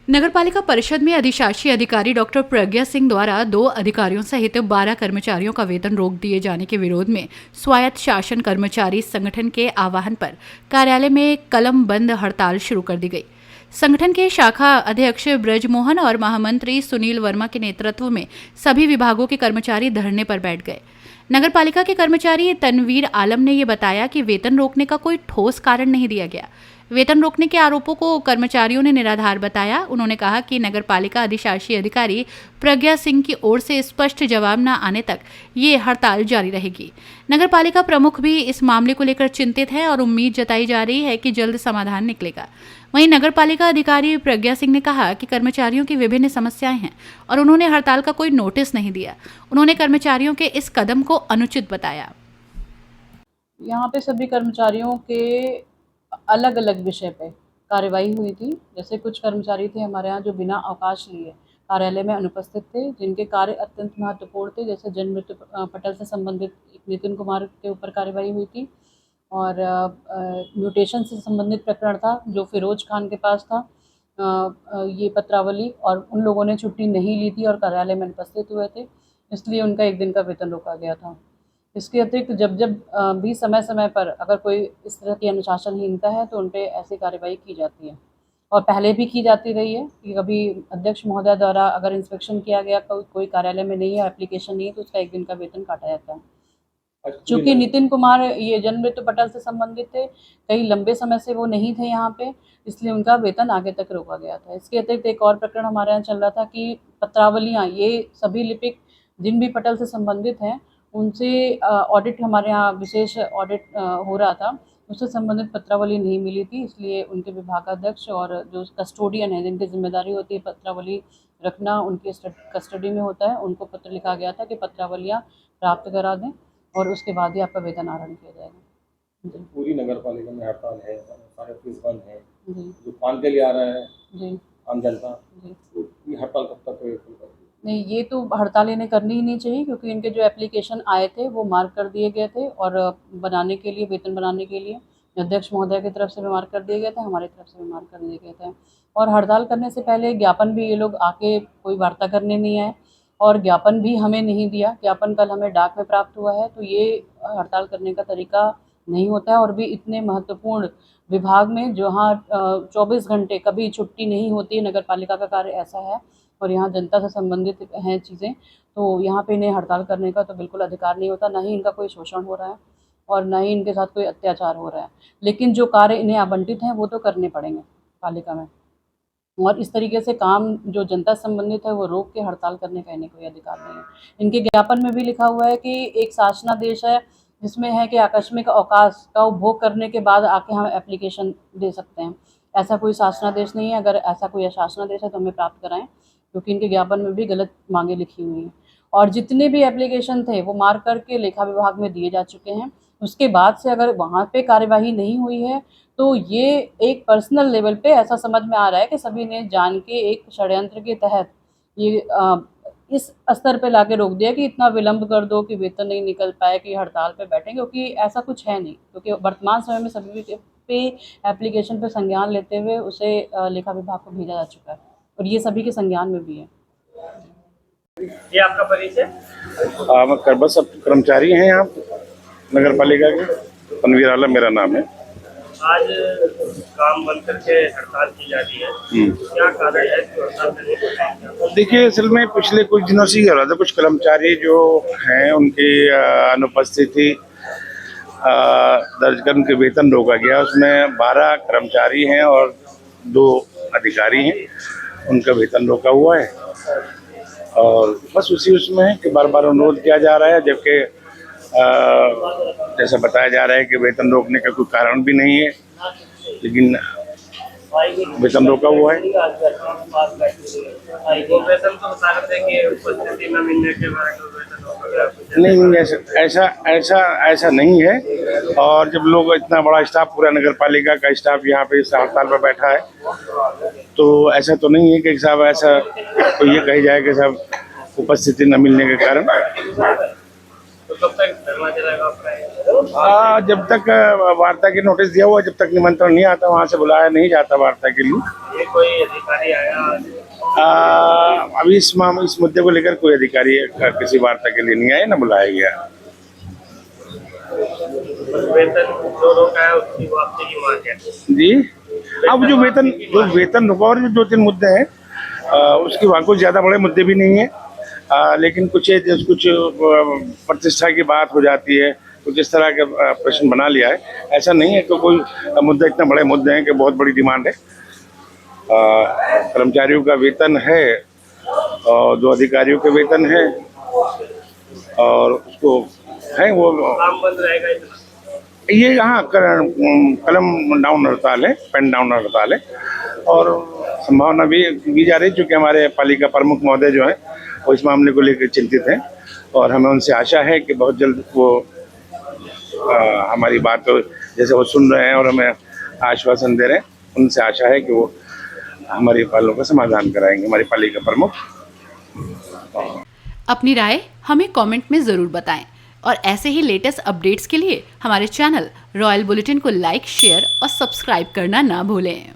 नगरपालिका परिषद में अधिशासी अधिकारी डॉक्टर प्रज्ञा सिंह द्वारा 2 अधिकारियों सहित 12 कर्मचारियों का वेतन रोक दिए जाने के विरोध में स्वायत्त शासन कर्मचारी संगठन के आह्वान पर कार्यालय में कलम बंद हड़ताल शुरू कर दी गई। संगठन के शाखा अध्यक्ष ब्रजमोहन और महामंत्री सुनील वर्मा के नेतृत्व में सभी विभागों के कर्मचारी धरने पर बैठ गए। नगरपालिका के कर्मचारी तनवीर आलम ने ये बताया कि वेतन रोकने का कोई ठोस कारण नहीं दिया गया। वेतन रोकने के आरोपों को कर्मचारियों ने निराधार बताया। उन्होंने कहा कि नगरपालिका अधिशासी अधिकारी प्रज्ञा सिंह की ओर से स्पष्ट जवाब न आने तक ये हड़ताल जारी रहेगी। नगरपालिका प्रमुख भी इस मामले को लेकर चिंतित है और उम्मीद जताई जा रही है कि जल्द समाधान निकलेगा। वहीं नगरपालिका अधिकारी प्रज्ञा सिंह ने कहा कि कर्मचारियों की विभिन्न समस्याएं हैं और उन्होंने हड़ताल का कोई नोटिस नहीं दिया। उन्होंने कर्मचारियों के इस कदम को अनुचित बताया। यहाँ पे सभी कर्मचारियों के अलग अलग विषय पे कार्रवाई हुई थी। जैसे कुछ कर्मचारी थे हमारे यहाँ जो बिना अवकाश लिए कार्यालय में अनुपस्थित थे, जिनके कार्य अत्यंत महत्वपूर्ण थे। जैसे जन्म मृत्यु पटल से संबंधित नितिन कुमार के ऊपर कार्रवाई हुई थी और म्यूटेशन से संबंधित प्रकरण था जो फिरोज खान के पास था, ये पत्रावली, और उन लोगों ने छुट्टी नहीं ली थी और कार्यालय में अनुपस्थित हुए थे, इसलिए उनका 1 दिन का वेतन रोका गया था। इसके अतिरिक्त जब भी समय समय पर अगर कोई इस तरह की अनुशासनहीनता है तो उन पे ऐसी कार्रवाई की जाती है और पहले भी की जाती रही है कि कभी अध्यक्ष महोदय द्वारा अगर इंस्पेक्शन किया गया, कोई कार्यालय में नहीं है, एप्लीकेशन नहीं है, तो उसका 1 दिन का वेतन काटा जाता है। चूँकि नितिन कुमार ये जन्म मृत्यु पटल से संबंधित थे, कई लंबे समय से वो नहीं थे यहाँ पे, इसलिए उनका वेतन आगे तक रोका गया था। इसके अतिरिक्त एक और प्रकरण हमारे यहाँ चल रहा था कि पत्रावलियाँ, ये सभी लिपिक जिन भी पटल से संबंधित हैं उनसे ऑडिट, हमारे यहाँ विशेष ऑडिट हो रहा था, उससे संबंधित पत्रावली नहीं मिली थी, इसलिए उनके विभागाध्यक्ष और जो कस्टोडियन है जिनकी जिम्मेदारी होती है पत्रावली रखना, उनकी कस्टडी में होता है, उनको पत्र लिखा गया था कि पत्रावलियाँ प्राप्त करा दें और उसके बाद ही आपका वेतन आहरण किया जाएगा। पूरी नगर पालिका में हड़ताल है, सारे ऑफिस बंद है, जो काम के लिए आ रहा है जी आम जनता, जी तो ये हड़ताल कब तक नहीं, ये तो हड़ताल इन्हें करनी ही नहीं चाहिए, क्योंकि इनके जो एप्लीकेशन आए थे वो मार्क कर दिए गए थे और बनाने के लिए, वेतन बनाने के लिए अध्यक्ष महोदय की तरफ से भी मार्क कर दिए गए थे, हमारी तरफ से भी मार्क कर दिए गए थे। और हड़ताल करने से पहले ज्ञापन भी ये लोग आके कोई वार्ता करने नहीं आए और ज्ञापन भी हमें नहीं दिया। ज्ञापन कल हमें डाक में प्राप्त हुआ है, तो ये हड़ताल करने का तरीका नहीं होता है। और भी इतने महत्वपूर्ण विभाग में जहाँ 24 घंटे कभी छुट्टी नहीं होती है, नगर पालिका का कार्य ऐसा है और यहाँ जनता से संबंधित हैं चीज़ें, तो यहाँ पे इन्हें हड़ताल करने का तो बिल्कुल अधिकार नहीं होता। ना ही इनका कोई शोषण हो रहा है और ना ही इनके साथ कोई अत्याचार हो रहा है, लेकिन जो कार्य इन्हें आवंटित हैं वो तो करने पड़ेंगे पालिका में। और इस तरीके से काम जो जनता से संबंधित है वो रोक के हड़ताल करने का इन्हें कोई अधिकार नहीं है। इनके ज्ञापन में भी लिखा हुआ है कि एक शासनादेश है जिसमें है कि आकस्मिक अवकाश का उपभोग करने के बाद आके हम एप्लीकेशन दे सकते हैं। ऐसा कोई शासनादेश नहीं है। अगर ऐसा कोई शासनादेश है तो हमें प्राप्त कराएं, क्योंकि इनके ज्ञापन में भी गलत मांगे लिखी हुई हैं। और जितने भी एप्लीकेशन थे वो मार्क करके लेखा विभाग में दिए जा चुके हैं। उसके बाद से अगर वहाँ पे कार्यवाही नहीं हुई है तो ये एक पर्सनल लेवल पे ऐसा समझ में आ रहा है कि सभी ने जान के एक षड्यंत्र के तहत ये इस स्तर पे लाके रोक दिया कि इतना विलंब कर दो कि वेतन नहीं निकल पाए, कि हड़ताल पे बैठें, क्योंकि ऐसा कुछ है नहीं। क्योंकि वर्तमान समय में सभी पे एप्लीकेशन पे संज्ञान लेते हुए उसे लेखा विभाग को भेजा जा चुका है और ये सभी के संज्ञान में भी है। ये आपका परिचय? मैं बस अब कर्मचारी हैं यहाँ नगर पालिका के, तनवीर आलम मेरा नाम है। आज काम बंद करके हड़ताल की जा रही है, क्या कारण है कि हड़ताल करने को? देखिए, असल में पिछले कुछ दिनों से ही हो रहा था, कुछ कर्मचारी जो हैं उनकी अनुपस्थिति दर्ज कर उनके वेतन रोका गया। उसमें 12 कर्मचारी हैं और 2 अधिकारी हैं, उनका वेतन रोका हुआ है और बस उसमें है कि बार बार अनुरोध किया जा रहा है, जबकि जैसा बताया जा रहा है कि वेतन रोकने का कोई कारण भी नहीं है, लेकिन वेतन रोका हुआ है। वेतन तो बता रहे थे कि उपस्थिति न मिलने के बाद वेतन रोका गया। नहीं, ऐसा नहीं है। और जब लोग, इतना बड़ा स्टाफ, पूरा नगर पालिका का स्टाफ यहाँ पे इस हड़ताल पर बैठा है, तो ऐसा तो नहीं है कि साहब ऐसा तो ये कही जाए कि साहब उपस्थिति न मिलने के कारण। तो कब तक धरना चलेगा आपका? जब तक वार्ता की नोटिस दिया हुआ, जब तक निमंत्रण नहीं आता, वहाँ से बुलाया नहीं जाता वार्ता के लिए। ये कोई अधिकारी आया? अभी इस मुद्दे को लेकर कोई अधिकारी किसी वार्ता के लिए नहीं आया, ना बुलाया गया। वेतन जो रोका है उसकी वापसी की मांग है। जी, अब जो वेतन रुका और जो 2-3 मुद्दे हैं उसकी वहाँ कुछ ज़्यादा बड़े मुद्दे भी नहीं है, लेकिन कुछ प्रतिष्ठा की बात हो जाती है, कुछ इस तरह के प्रश्न बना लिया है। ऐसा नहीं है कि कोई मुद्दा इतने बड़े मुद्दे हैं कि बहुत बड़ी डिमांड है। कर्मचारियों का वेतन है और जो अधिकारियों के वेतन है और उसको है वो काम बंद रहेगा इतना? ये यहाँ कलम डाउन हड़ताल है, पेन डाउन हड़ताल है और संभावना भी की जा रही है, क्योंकि हमारे पालिका प्रमुख महोदय जो हैं वो इस मामले को लेकर चिंतित हैं और हमें उनसे आशा है कि बहुत जल्द वो हमारी बात जैसे वो सुन रहे हैं और हमें आश्वासन दे रहे हैं, उनसे आशा है कि वो हमारी पालों का समाधान कराएंगे, हमारी पालिका प्रमुख। अपनी राय हमें कमेंट में ज़रूर बताएं और ऐसे ही लेटेस्ट अपडेट्स के लिए हमारे चैनल रॉयल बुलेटिन को लाइक, शेयर और सब्सक्राइब करना ना भूलें।